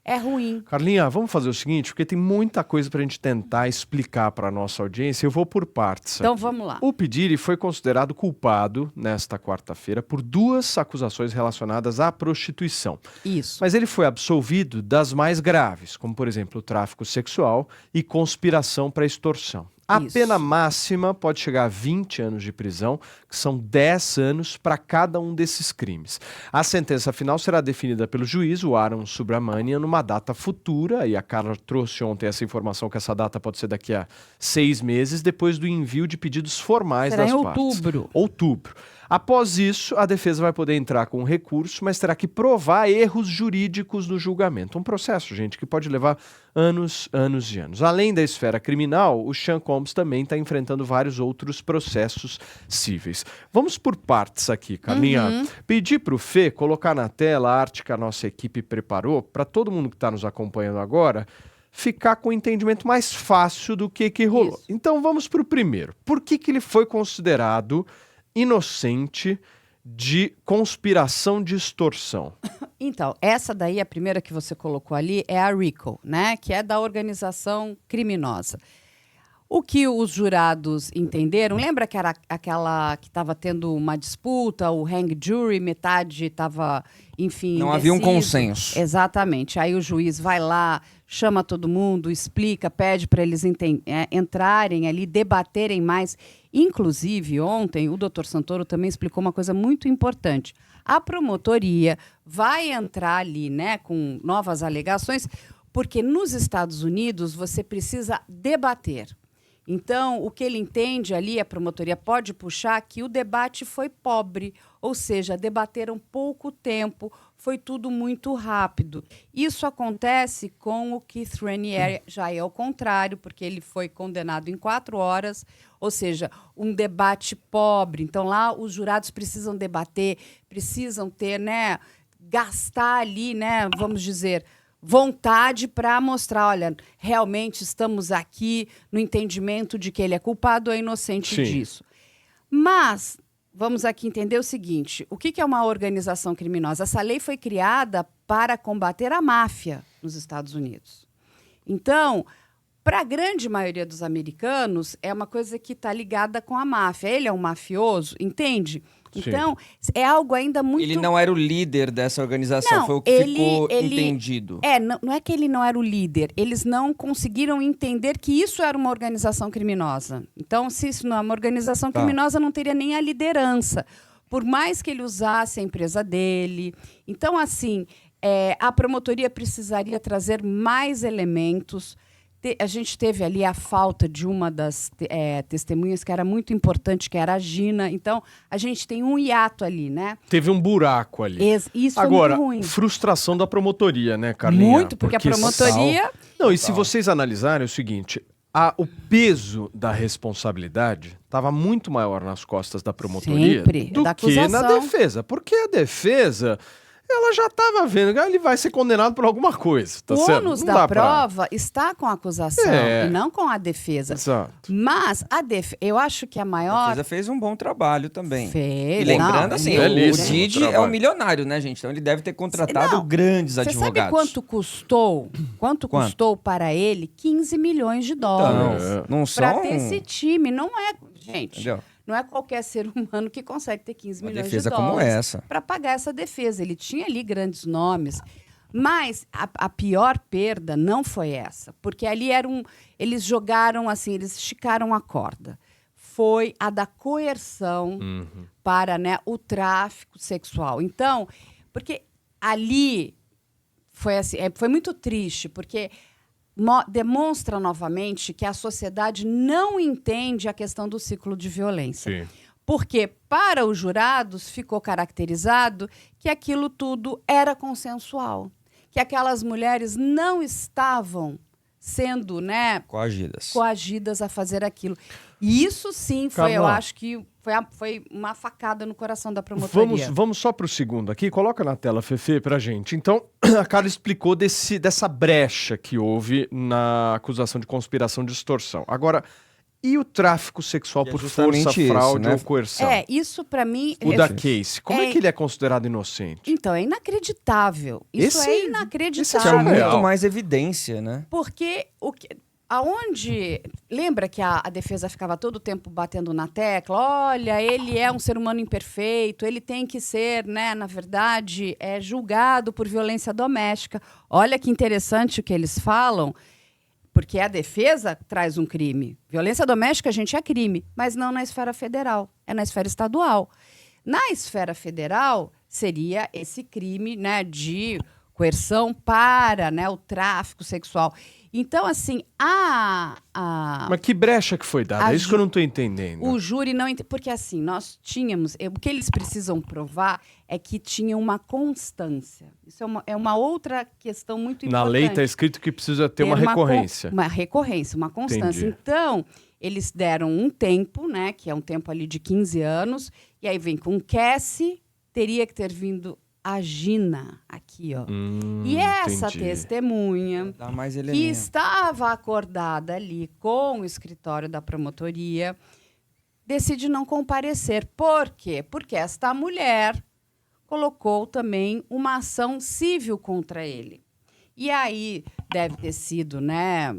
é ruim. Carlinha, vamos fazer o seguinte, porque tem muita coisa para a gente tentar explicar para a nossa audiência. Eu vou por partes. Então aqui. vamos lá. O Pediri foi considerado culpado nesta quarta-feira por 2 acusações relacionadas à prostituição. Isso. Mas ele foi absolvido das mais graves, como por exemplo o tráfico sexual e conspiração para extorsão. A Isso. pena máxima pode chegar a 20 anos de prisão, que são 10 anos para cada um desses crimes. A sentença final será definida pelo juiz, o Arun Subramanian, numa data futura, e a Carla trouxe ontem essa informação que essa data pode ser daqui a 6 meses, depois do envio de pedidos formais Será das em partes. outubro. Após isso, a defesa vai poder entrar com um recurso, mas terá que provar erros jurídicos no julgamento. Um processo, gente, que pode levar anos e anos. Além da esfera criminal, o Sean Combs também está enfrentando vários outros processos cíveis. Vamos por partes aqui, Carlinha. Pedir para o Fê colocar na tela a arte que a nossa equipe preparou, para todo mundo que está nos acompanhando agora ficar com o entendimento mais fácil do que rolou. Isso. Então vamos para o primeiro. Por que ele foi considerado inocente de conspiração de extorsão? Então, essa daí, a primeira que você colocou ali, é a RICO, né? Que é da organização criminosa. O que os jurados entenderam, lembra que era aquela que estava tendo uma disputa, o hang jury, metade estava, enfim, Não havia um indeciso. consenso. Exatamente. Aí o juiz vai lá, chama todo mundo, explica, pede para eles entrarem ali, debaterem mais. Inclusive, ontem, o doutor Santoro também explicou uma coisa muito importante. A promotoria vai entrar ali, né, com novas alegações, porque nos Estados Unidos você precisa debater. Então, o que ele entende ali, a promotoria pode puxar que o debate foi pobre, ou seja, debateram pouco tempo, foi tudo muito rápido. Isso acontece com o Keith Raniere, já é o contrário, porque ele foi condenado em 4 horas, ou seja, um debate pobre. Então, lá os jurados precisam debater, precisam ter, né, gastar ali, né, vamos dizer, vontade para mostrar, olha, realmente estamos aqui no entendimento de que ele é culpado ou é inocente disso. Mas vamos aqui entender o seguinte, o que é uma organização criminosa? Essa lei foi criada para combater a máfia nos Estados Unidos. Então, para a grande maioria dos americanos, é uma coisa que está ligada com a máfia. Ele é um mafioso, entende? Então, é algo ainda muito... Ele não era o líder dessa organização, Não, foi o que ficou entendido. Não é que ele não era o líder, eles não conseguiram entender que isso era uma organização criminosa. Então, se isso não é uma organização criminosa, não teria nem a liderança, por mais que ele usasse a empresa dele. Então, assim, a promotoria precisaria trazer mais elementos. A gente teve ali a falta de uma das testemunhas que era muito importante, que era a Gina. Então, a gente tem um hiato ali, né? Teve um buraco ali. Isso Agora, é muito ruim. frustração da promotoria, né, Carlinha? Muito, porque a promotoria... Não, e se vocês analisarem é o seguinte, o peso da responsabilidade estava muito maior nas costas da promotoria Sempre, do da que na acusação. defesa. Porque a defesa... ela já estava vendo que ele vai ser condenado por alguma coisa, tá o certo? ônus Não da dá pra- prova está com a acusação e não com a defesa. Exato. Mas eu acho que a A maior... defesa fez um bom trabalho também. Fez, E lembrando, não, assim, é o belíssimo Didi trabalho. é um milionário, né, gente? Então ele deve ter contratado Não, grandes Você advogados. sabe quanto custou? Quanto custou para ele? 15 milhões de dólares. Não Para são... ter esse time. Não é, gente, Entendeu? não é qualquer ser humano que consegue ter 15 Uma milhões de defesa dólares. como essa. Para pagar essa defesa. Ele tinha ali grandes nomes. Mas a pior perda não foi essa. Porque ali eles jogaram assim, eles esticaram a corda. Foi a da coerção para, né, o tráfico sexual. Então, porque ali foi assim, foi muito triste, porque demonstra novamente que a sociedade não entende a questão do ciclo de violência. Sim. Porque para os jurados ficou caracterizado que aquilo tudo era consensual, que aquelas mulheres não estavam sendo, né, coagidas a fazer aquilo. E isso sim foi, eu acho que foi uma facada no coração da promotoria. Vamos só para o segundo aqui. Coloca na tela, Fefe, pra gente. Então, a Carla explicou dessa brecha que houve na acusação de conspiração de extorsão. Agora, E o tráfico sexual E é por justamente força, isso, fraude né? ou coerção? Isso para mim... O da Casey, como é que ele é considerado inocente? Então, é inacreditável. Isso Esse- é esse é inacreditável. Que é surreal. muito mais evidência, né? Porque aonde... Lembra que a defesa ficava todo o tempo batendo na tecla? Olha, ele é um ser humano imperfeito, ele tem que ser, né, na verdade, julgado por violência doméstica. Olha que interessante o que eles falam, porque a defesa traz um crime. Violência doméstica, gente, é crime, mas não na esfera federal, é na esfera estadual. Na esfera federal, seria esse crime, né, de coerção para, né, o tráfico sexual. Então, assim, Mas que brecha que foi dada? É isso que eu não estou entendendo. o júri não... Porque, assim, nós tínhamos... O que eles precisam provar é que tinha uma constância. Isso é uma outra questão muito importante. Na lei está escrito que precisa ter uma recorrência. Uma recorrência, uma constância. Entendi. Então, eles deram um tempo, né? Que é um tempo ali de 15 anos. E aí vem com Cassie, teria que ter vindo a Gina aqui, ó. E essa entendi. testemunha... Dá mais que elemento. estava acordada ali com o escritório da promotoria, decide não comparecer. Por quê? Porque esta mulher colocou também uma ação civil contra ele. E aí deve ter sido, né?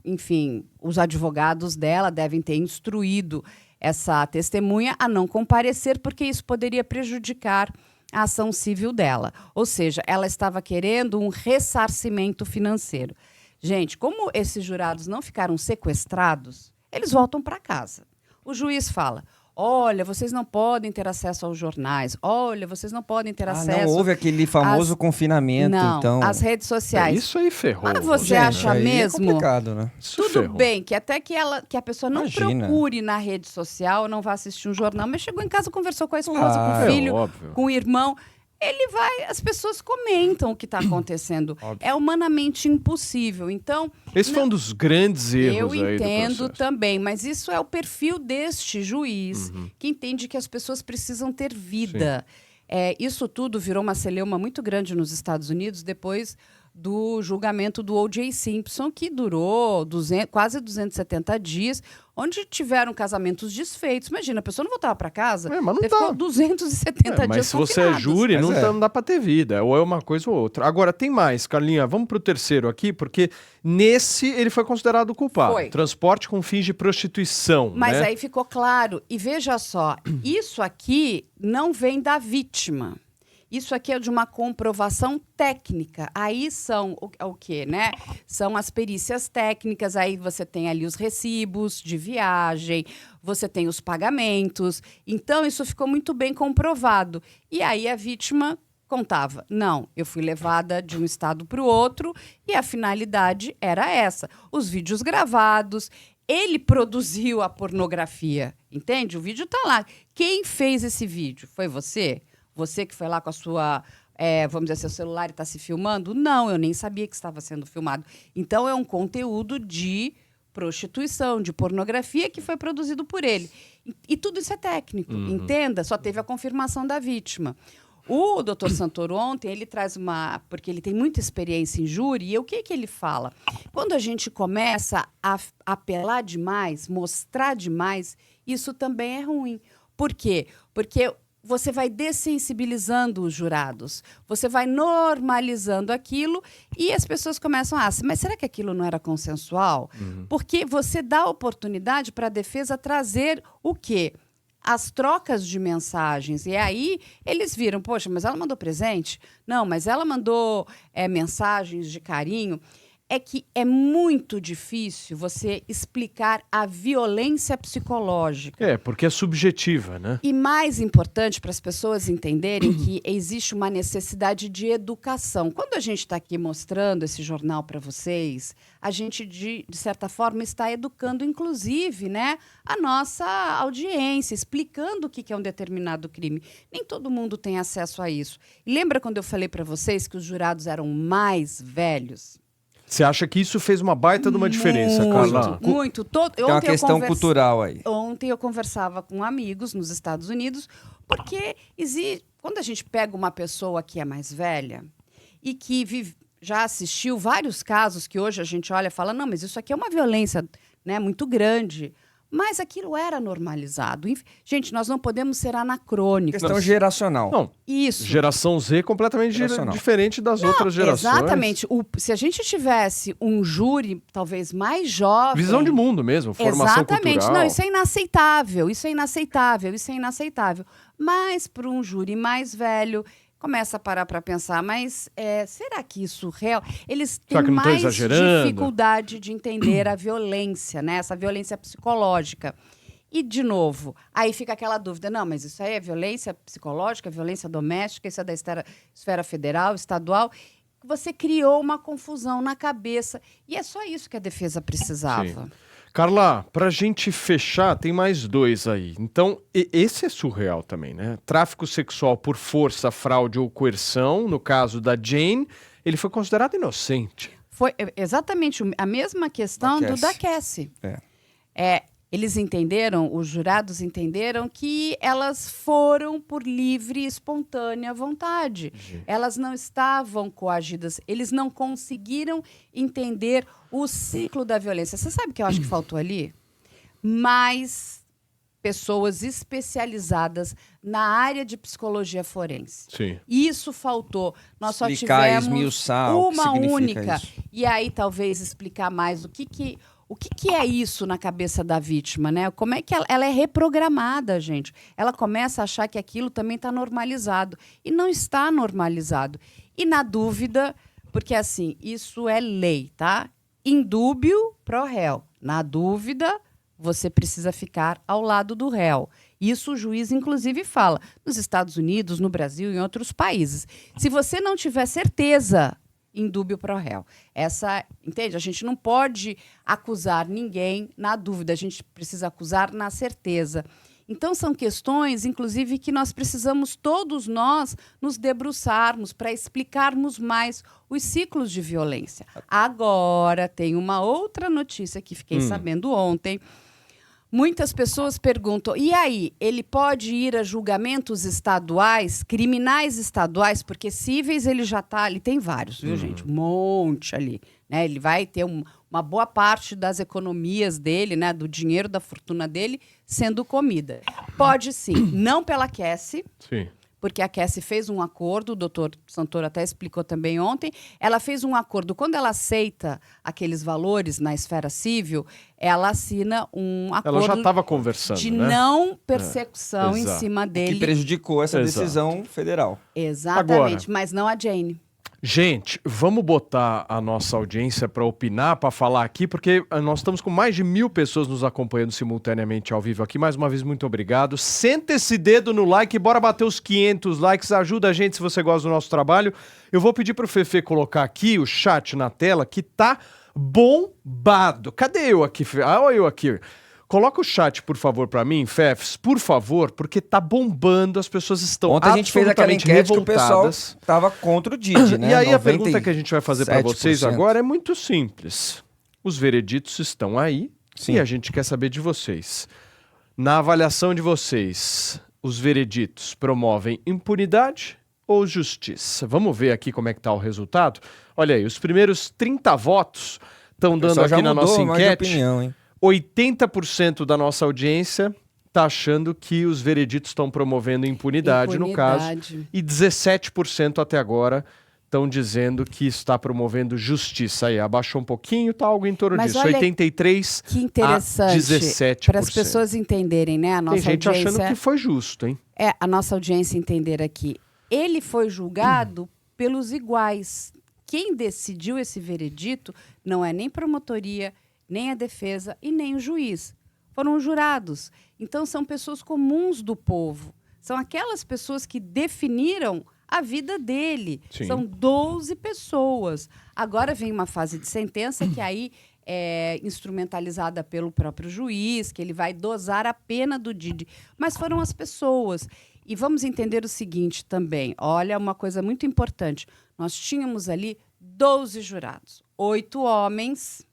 Enfim, os advogados dela devem ter instruído essa testemunha a não comparecer, porque isso poderia prejudicar a ação civil dela. Ou seja, ela estava querendo um ressarcimento financeiro. Gente, como esses jurados não ficaram sequestrados, eles voltam para casa. O juiz fala: olha, vocês não podem ter acesso aos jornais. Olha, vocês não podem ter acesso... Não houve aquele famoso confinamento, não, então. às redes sociais. Isso aí ferrou. Mas você Rogério. acha aí mesmo? É complicado, né? Isso Tudo ferrou. bem, que até que a pessoa não Imagina. procure na rede social, não vá assistir um jornal, mas chegou em casa, conversou com a esposa, Claro. com o filho, óbvio. com o irmão. Ele vai, as pessoas comentam o que está acontecendo. Óbvio. É humanamente impossível. Então, Esse foi um dos grandes erros eu aí do entendo processo. também, mas isso é o perfil deste juiz, que entende que as pessoas precisam ter vida. Isso tudo virou uma celeuma muito grande nos Estados Unidos depois do julgamento do O.J. Simpson, que durou quase 270 dias, onde tiveram casamentos desfeitos. Imagina, a pessoa não voltava para casa, Mas não ficou dá. 270 dias Mas se você é confinados. júri, Mas não dá pra ter vida. Ou é uma coisa ou outra. Agora, tem mais, Carlinha. Vamos pro terceiro aqui, porque nesse ele foi considerado culpado. Foi. Transporte com fins de prostituição. Mas né? aí ficou claro. E veja só, isso aqui não vem da vítima. Isso aqui é de uma comprovação técnica. Aí são o quê, né? São as perícias técnicas. Aí você tem ali os recibos de viagem, você tem os pagamentos. Então, isso ficou muito bem comprovado. E aí a vítima contava: não, eu fui levada de um estado para o outro e a finalidade era essa. Os vídeos gravados, ele produziu a pornografia, entende? O vídeo está lá. Quem fez esse vídeo? Foi você? Você que foi lá com a sua, vamos dizer, seu celular e está se filmando? Não, eu nem sabia que estava sendo filmado. Então, é um conteúdo de prostituição, de pornografia que foi produzido por ele. E tudo isso é técnico, entenda? Só teve a confirmação da vítima. O doutor Santoro ontem, ele traz porque ele tem muita experiência em júri, e o que ele fala? Quando a gente começa a apelar demais, mostrar demais, isso também é ruim. Por quê? Porque você vai dessensibilizando os jurados, você vai normalizando aquilo e as pessoas começam mas será que aquilo não era consensual? Porque você dá oportunidade para a defesa trazer o quê? As trocas de mensagens. E aí eles viram: poxa, mas ela mandou presente? Não, mas ela mandou mensagens de carinho. É que é muito difícil você explicar a violência psicológica. Porque é subjetiva, né? E mais importante para as pessoas entenderem que existe uma necessidade de educação. Quando a gente está aqui mostrando esse jornal para vocês, a gente, de certa forma, está educando, inclusive, né, a nossa audiência, explicando o que é um determinado crime. Nem todo mundo tem acesso a isso. E lembra quando eu falei para vocês que os jurados eram mais velhos? Você acha que isso fez uma baita de uma diferença, Carla? Muito. Tem uma questão cultural aí. Ontem eu conversava com amigos nos Estados Unidos, porque quando a gente pega uma pessoa que é mais velha e que já assistiu vários casos que hoje a gente olha e fala: não, mas isso aqui é uma violência, né, muito grande. Mas aquilo era normalizado. Gente, nós não podemos ser anacrônicos. Questão geracional. Não, Isso. geração Z completamente diferente das outras gerações. Exatamente. Se a gente tivesse um júri talvez mais jovem... Visão de mundo mesmo, formação exatamente. cultural. Não, isso é inaceitável, isso é inaceitável, isso é inaceitável. Mas para um júri mais velho... Começa a parar para pensar, mas será que isso real? Eles têm mais dificuldade de entender a violência, né? Essa violência psicológica. E, de novo, aí fica aquela dúvida. Não, mas isso aí é violência psicológica, violência doméstica, isso é da esfera federal, estadual. Você criou uma confusão na cabeça. E é só isso que a defesa precisava. Sim. Carla, pra gente fechar, tem mais 2 aí. Então, esse é surreal também, né? Tráfico sexual por força, fraude ou coerção, no caso da Jane, ele foi considerado inocente. Foi exatamente a mesma questão da Cassie. Eles entenderam, os jurados entenderam que elas foram por livre e espontânea vontade. Elas não estavam coagidas, eles não conseguiram entender o ciclo da violência. Você sabe o que eu acho que faltou ali? Mais pessoas especializadas na área de psicologia forense. Sim. Isso faltou. Nós só explicar, tivemos esmiuçar, uma única. Isso. E aí talvez explicar mais o que é isso na cabeça da vítima, né? Como é que ela é reprogramada, gente? Ela começa a achar que aquilo também está normalizado. E não está normalizado. E na dúvida, porque assim, isso é lei, tá? Indúbio pro réu. Na dúvida, você precisa ficar ao lado do réu. Isso o juiz, inclusive, fala. Nos Estados Unidos, no Brasil e em outros países. Se você não tiver certeza... indúbio pro réu. Entende? A gente não pode acusar ninguém na dúvida, a gente precisa acusar na certeza. Então, são questões, inclusive, que nós precisamos, todos nós, nos debruçarmos para explicarmos mais os ciclos de violência. Agora, tem uma outra notícia que fiquei sabendo ontem. Muitas pessoas perguntam, e aí, ele pode ir a julgamentos estaduais, criminais estaduais, porque cíveis ele já está, ele tem vários, viu, gente? Um monte ali, né? Ele vai ter uma boa parte das economias dele, né? Do dinheiro, da fortuna dele, sendo comida. Pode sim, não pela Cassie. Sim. Porque a Cassie fez um acordo, o doutor Santoro até explicou também ontem, ela fez um acordo. Quando ela aceita aqueles valores na esfera civil, ela assina um acordo... Ela já estava conversando, de né? não persecução em cima dele. Que prejudicou essa decisão federal. Exatamente, Agora, mas não a Jane. Gente, vamos botar a nossa audiência para opinar, para falar aqui, porque nós estamos com mais de 1.000 pessoas nos acompanhando simultaneamente ao vivo aqui. Mais uma vez, muito obrigado. Senta esse dedo no like, bora bater os 500 likes. Ajuda a gente se você gosta do nosso trabalho. Eu vou pedir pro Fefe colocar aqui o chat na tela, que tá bombado. Cadê eu aqui, Fefe? Ah, olha eu aqui. Coloca o chat, por favor, para mim, Fefs, por favor, porque tá bombando, as pessoas estão ontem a gente fez aquela enquete que o pessoal tava contra o Didi, né? E aí a pergunta que a gente vai fazer para vocês agora é muito simples. Os vereditos estão aí e a gente quer saber de vocês. Na avaliação de vocês, os vereditos promovem impunidade ou justiça? Vamos ver aqui como é que tá o resultado? Olha aí, os primeiros 30 votos estão dando aqui na nossa enquete. Opinião, hein? 80% da nossa audiência está achando que os vereditos estão promovendo impunidade, no caso. E 17% até agora estão dizendo que está promovendo justiça. Aí, abaixou um pouquinho, está algo em torno disso. 83% que interessante, a 17%. Para as pessoas entenderem, né? A nossa Tem gente audiência, achando que foi justo, hein? A nossa audiência entender aqui. Ele foi julgado pelos iguais. Quem decidiu esse veredito não é nem promotoria, nem a defesa e nem o juiz. Foram os jurados. Então, são pessoas comuns do povo. São aquelas pessoas que definiram a vida dele. Sim. São 12 pessoas. Agora vem uma fase de sentença que aí é instrumentalizada pelo próprio juiz, que ele vai dosar a pena do Didi. Mas foram as pessoas. E vamos entender o seguinte também. Olha, uma coisa muito importante. Nós tínhamos ali 12 jurados. 8 homens...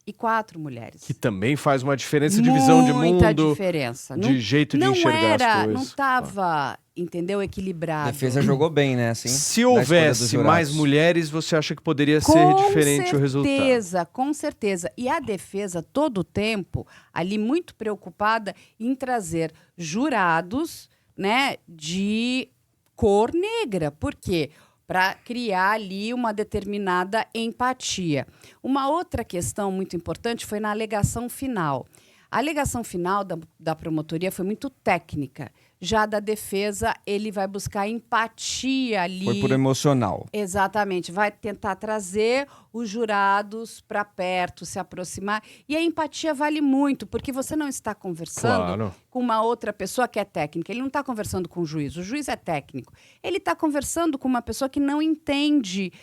e 4 mulheres. Que também faz uma diferença de visão de mundo. Muita diferença. De jeito de enxergar as coisas. Não estava, entendeu, equilibrado. A defesa jogou bem, né? Assim, se houvesse mais mulheres, você acha que poderia ser diferente o resultado? Com certeza. E a defesa, todo o tempo, ali muito preocupada em trazer jurados, né, de cor negra. Por quê? Para criar ali uma determinada empatia. Uma outra questão muito importante foi na alegação final. A alegação final da promotoria foi muito técnica. Já da defesa, ele vai buscar empatia ali. Foi por emocional. Exatamente. Vai tentar trazer os jurados para perto, se aproximar. E a empatia vale muito, porque você não está conversando com uma outra pessoa que é técnica. Ele não está conversando com o juiz é técnico. Ele está conversando com uma pessoa que não entende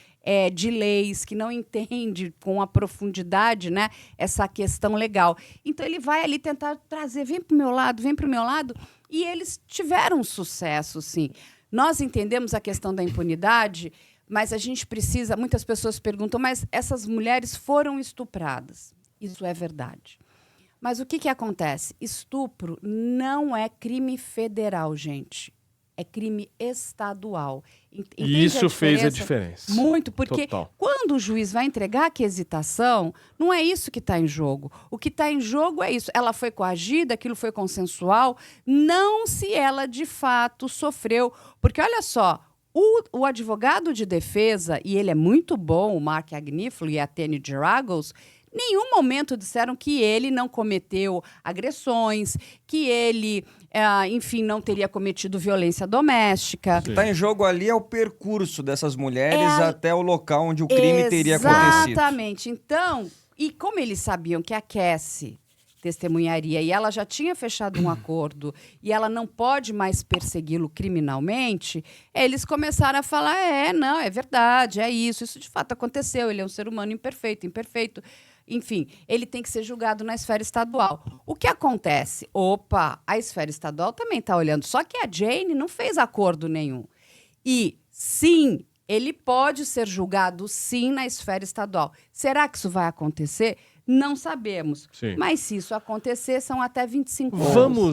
de leis, que não entende com a profundidade, né, essa questão legal. Então, ele vai ali tentar trazer, vem para o meu lado, e eles tiveram sucesso, sim. Nós entendemos a questão da impunidade, mas a gente precisa... Muitas pessoas perguntam, mas essas mulheres foram estupradas. Isso é verdade. Mas o que acontece? Estupro não é crime federal, gente. É crime estadual. E isso fez a diferença. Muito, porque Total. Quando o juiz vai entregar a quesitação, não é isso que está em jogo. O que está em jogo é isso. Ela foi coagida, aquilo foi consensual, não se ela de fato sofreu. Porque, olha só, o advogado de defesa, e ele é muito bom, o Mark Agnifilo e a Tene Geragos, nenhum momento disseram que ele não cometeu agressões, que ele, enfim, não teria cometido violência doméstica. O que está em jogo ali é o percurso dessas mulheres até o local onde o crime teria acontecido. Exatamente. Então, e como eles sabiam que a Cassie testemunharia e ela já tinha fechado um acordo e ela não pode mais persegui-lo criminalmente, eles começaram a falar, não, é verdade, é isso de fato aconteceu, ele é um ser humano imperfeito. Enfim, ele tem que ser julgado na esfera estadual. O que acontece? A esfera estadual também está olhando. Só que a Jane não fez acordo nenhum. E, sim, ele pode ser julgado, sim, na esfera estadual. Será que isso vai acontecer? Não sabemos. Sim. Mas, se isso acontecer, são até 25 anos. Vamos